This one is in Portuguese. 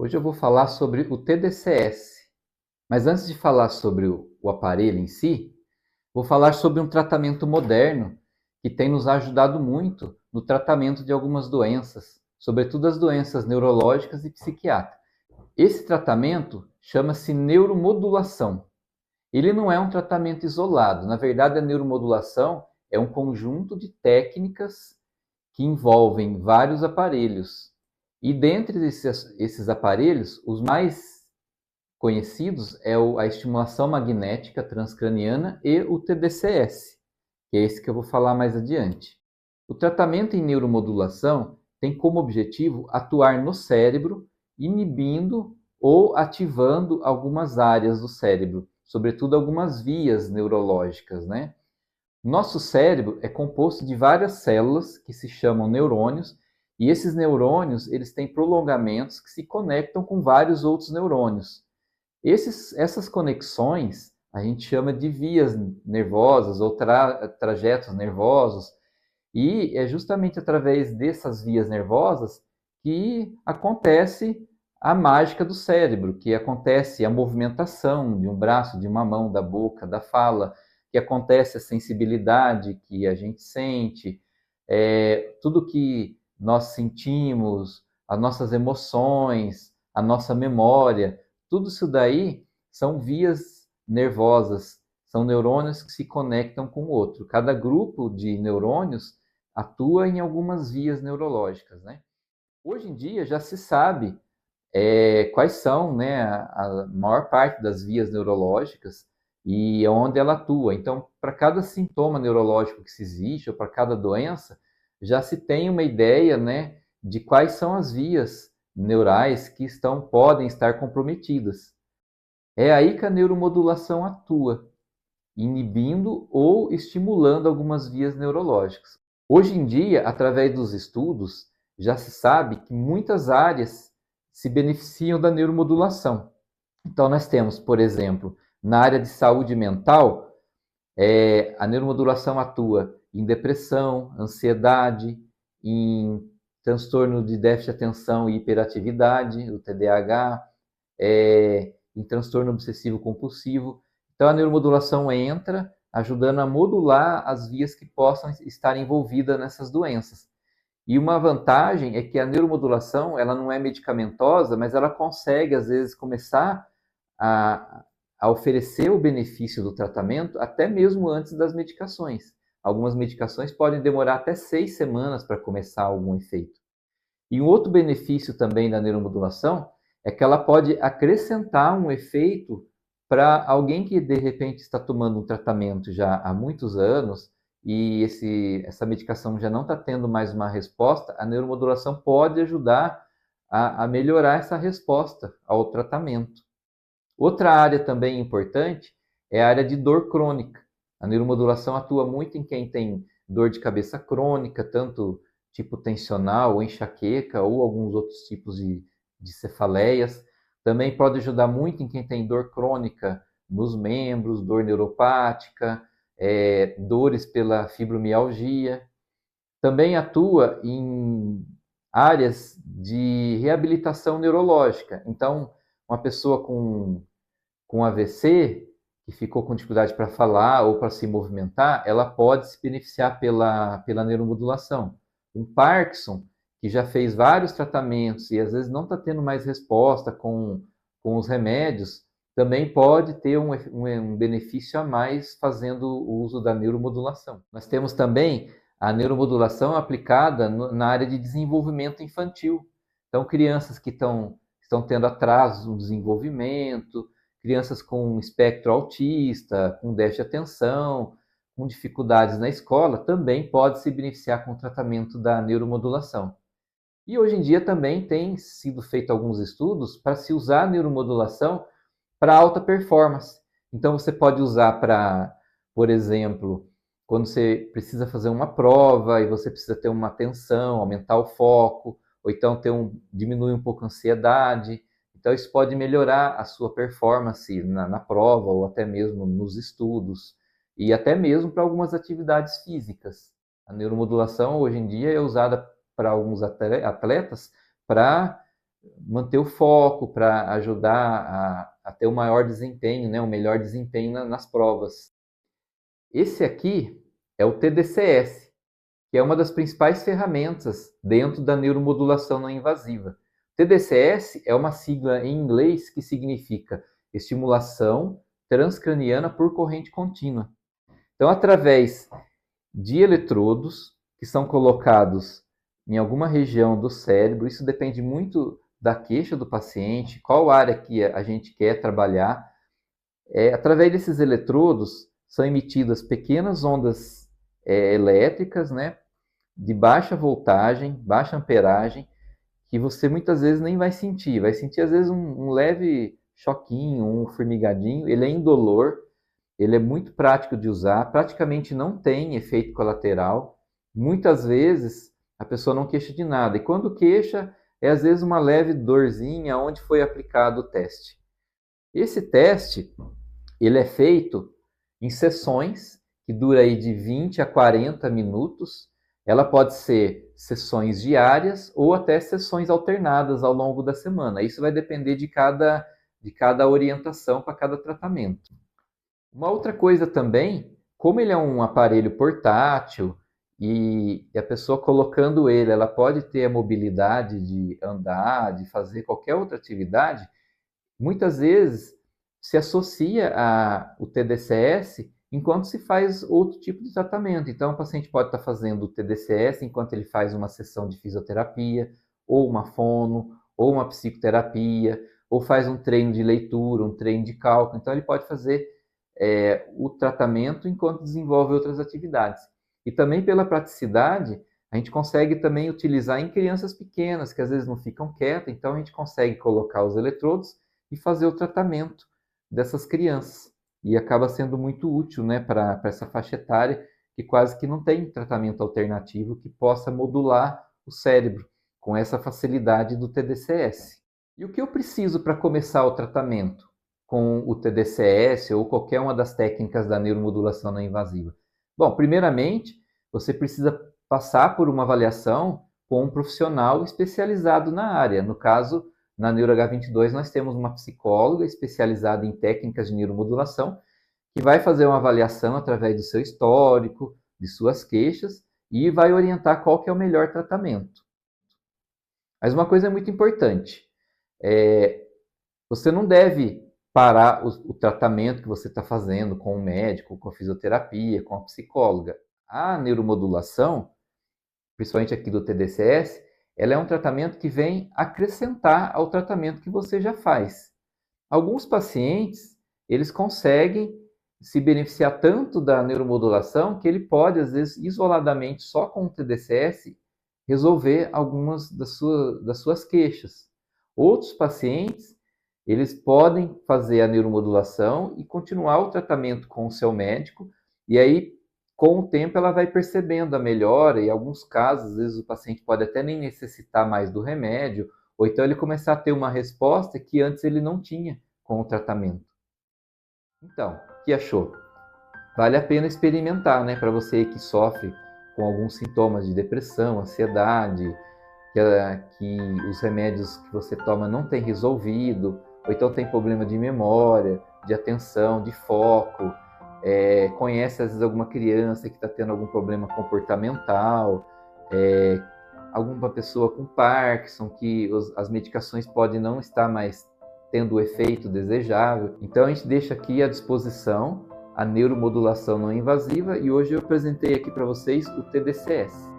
Hoje eu vou falar sobre o TDCS, mas antes de falar sobre o aparelho em si, vou falar sobre um tratamento moderno que tem nos ajudado muito no tratamento de algumas doenças, sobretudo as doenças neurológicas e psiquiátricas. Esse tratamento chama-se neuromodulação. Ele não é um tratamento isolado, na verdade a neuromodulação é um conjunto de técnicas que envolvem vários aparelhos. E dentre esses aparelhos, os mais conhecidos é a estimulação magnética transcraniana e o TDCS, que é esse que eu vou falar mais adiante. O tratamento em neuromodulação tem como objetivo atuar no cérebro, inibindo ou ativando algumas áreas do cérebro, sobretudo algumas vias neurológicas, né? Nosso cérebro é composto de várias células que se chamam neurônios, e esses neurônios eles têm prolongamentos que se conectam com vários outros neurônios. Essas conexões a gente chama de vias nervosas ou trajetos nervosos, e é justamente através dessas vias nervosas que acontece a mágica do cérebro, que acontece a movimentação de um braço, de uma mão, da boca, da fala, que acontece a sensibilidade que a gente sente, tudo que nós sentimos, as nossas emoções, a nossa memória, tudo isso daí são vias nervosas, são neurônios que se conectam com o outro. Cada grupo de neurônios atua em algumas vias neurológicas, né? Hoje em dia já se sabe quais são, né, a maior parte das vias neurológicas e onde ela atua. Então, para cada sintoma neurológico que se existe ou para cada doença, já se tem uma ideia, né, de quais são as vias neurais que podem estar comprometidas. É aí que a neuromodulação atua, inibindo ou estimulando algumas vias neurológicas. Hoje em dia, através dos estudos, já se sabe que muitas áreas se beneficiam da neuromodulação. Então, nós temos, por exemplo, na área de saúde mental, a neuromodulação atua em depressão, ansiedade, em transtorno de déficit de atenção e hiperatividade, o TDAH, em transtorno obsessivo compulsivo. Então a neuromodulação entra ajudando a modular as vias que possam estar envolvidas nessas doenças. E uma vantagem é que a neuromodulação ela não é medicamentosa, mas ela consegue às vezes começar a, a oferecer o benefício do tratamento até mesmo antes das medicações. Algumas medicações podem demorar até 6 semanas para começar algum efeito. E um outro benefício também da neuromodulação é que ela pode acrescentar um efeito para alguém que de repente está tomando um tratamento já há muitos anos e essa medicação já não está tendo mais uma resposta, a neuromodulação pode ajudar a melhorar essa resposta ao tratamento. Outra área também importante é a área de dor crônica. A neuromodulação atua muito em quem tem dor de cabeça crônica, tanto tipo tensional ou enxaqueca ou alguns outros tipos de cefaleias. Também pode ajudar muito em quem tem dor crônica nos membros, dor neuropática, dores pela fibromialgia. Também atua em áreas de reabilitação neurológica. Então, uma pessoa com AVC, que ficou com dificuldade para falar ou para se movimentar, ela pode se beneficiar pela neuromodulação. Um Parkinson, que já fez vários tratamentos e às vezes não está tendo mais resposta com os remédios, também pode ter um benefício a mais fazendo o uso da neuromodulação. Nós temos também a neuromodulação aplicada na área de desenvolvimento infantil. Então, crianças que estão tendo atrasos no desenvolvimento, crianças com espectro autista, com déficit de atenção, com dificuldades na escola, também pode se beneficiar com o tratamento da neuromodulação. E hoje em dia também tem sido feito alguns estudos para se usar a neuromodulação para alta performance. Então você pode usar para, por exemplo, quando você precisa fazer uma prova e você precisa ter uma atenção, aumentar o foco, ou então diminuir um pouco a ansiedade. Então isso pode melhorar a sua performance na prova ou até mesmo nos estudos e até mesmo para algumas atividades físicas. A neuromodulação hoje em dia é usada para alguns atletas para manter o foco, para ajudar a ter um maior desempenho, né, um melhor desempenho nas provas. Esse aqui é o TDCS, que é uma das principais ferramentas dentro da neuromodulação não invasiva. TDCS é uma sigla em inglês que significa estimulação transcraniana por corrente contínua. Então, através de eletrodos que são colocados em alguma região do cérebro, isso depende muito da queixa do paciente, qual área que a gente quer trabalhar. Através desses eletrodos são emitidas pequenas ondas elétricas, né, de baixa voltagem, baixa amperagem, que você muitas vezes nem vai sentir. Vai sentir às vezes um leve choquinho, um formigadinho. Ele é indolor, ele é muito prático de usar, praticamente não tem efeito colateral. Muitas vezes a pessoa não queixa de nada, e quando queixa é às vezes uma leve dorzinha onde foi aplicado o teste. Esse teste ele é feito em sessões que dura aí de 20 a 40 minutos. Ela pode ser sessões diárias ou até sessões alternadas ao longo da semana. Isso vai depender de cada orientação para cada tratamento. Uma outra coisa também, como ele é um aparelho portátil e a pessoa colocando ele, ela pode ter a mobilidade de andar, de fazer qualquer outra atividade, muitas vezes se associa o TDCS enquanto se faz outro tipo de tratamento. Então, o paciente pode estar fazendo o TDCS enquanto ele faz uma sessão de fisioterapia, ou uma fono, ou uma psicoterapia, ou faz um treino de leitura, um treino de cálculo. Então, ele pode fazer o tratamento enquanto desenvolve outras atividades. E também pela praticidade, a gente consegue também utilizar em crianças pequenas, que às vezes não ficam quietas, então a gente consegue colocar os eletrodos e fazer o tratamento dessas crianças. E acaba sendo muito útil, né, para essa faixa etária, que quase que não tem tratamento alternativo que possa modular o cérebro com essa facilidade do TDCS. E o que eu preciso para começar o tratamento com o TDCS ou qualquer uma das técnicas da neuromodulação não invasiva? Bom, primeiramente, você precisa passar por uma avaliação com um profissional especializado na área. No caso, na NeuroH22, nós temos uma psicóloga especializada em técnicas de neuromodulação que vai fazer uma avaliação através do seu histórico, de suas queixas, e vai orientar qual que é o melhor tratamento. Mas uma coisa é muito importante, você não deve parar o tratamento que você está fazendo com o médico, com a fisioterapia, com a psicóloga. A neuromodulação, principalmente aqui do TDCS, ela é um tratamento que vem acrescentar ao tratamento que você já faz. Alguns pacientes, eles conseguem se beneficiar tanto da neuromodulação que ele pode, às vezes, isoladamente, só com o TDCS, resolver algumas das suas queixas. Outros pacientes, eles podem fazer a neuromodulação e continuar o tratamento com o seu médico, e aí, com o tempo, ela vai percebendo a melhora, e em alguns casos, às vezes o paciente pode até nem necessitar mais do remédio, ou então ele começar a ter uma resposta que antes ele não tinha com o tratamento. Então, o que achou? Vale a pena experimentar, né? Para você que sofre com alguns sintomas de depressão, ansiedade, que os remédios que você toma não têm resolvido, ou então tem problema de memória, de atenção, de foco, conhece às vezes alguma criança que está tendo algum problema comportamental, alguma pessoa com Parkinson, que as medicações podem não estar mais tendo o efeito desejável. Então a gente deixa aqui à disposição a neuromodulação não invasiva, e hoje eu apresentei aqui para vocês o TDCS.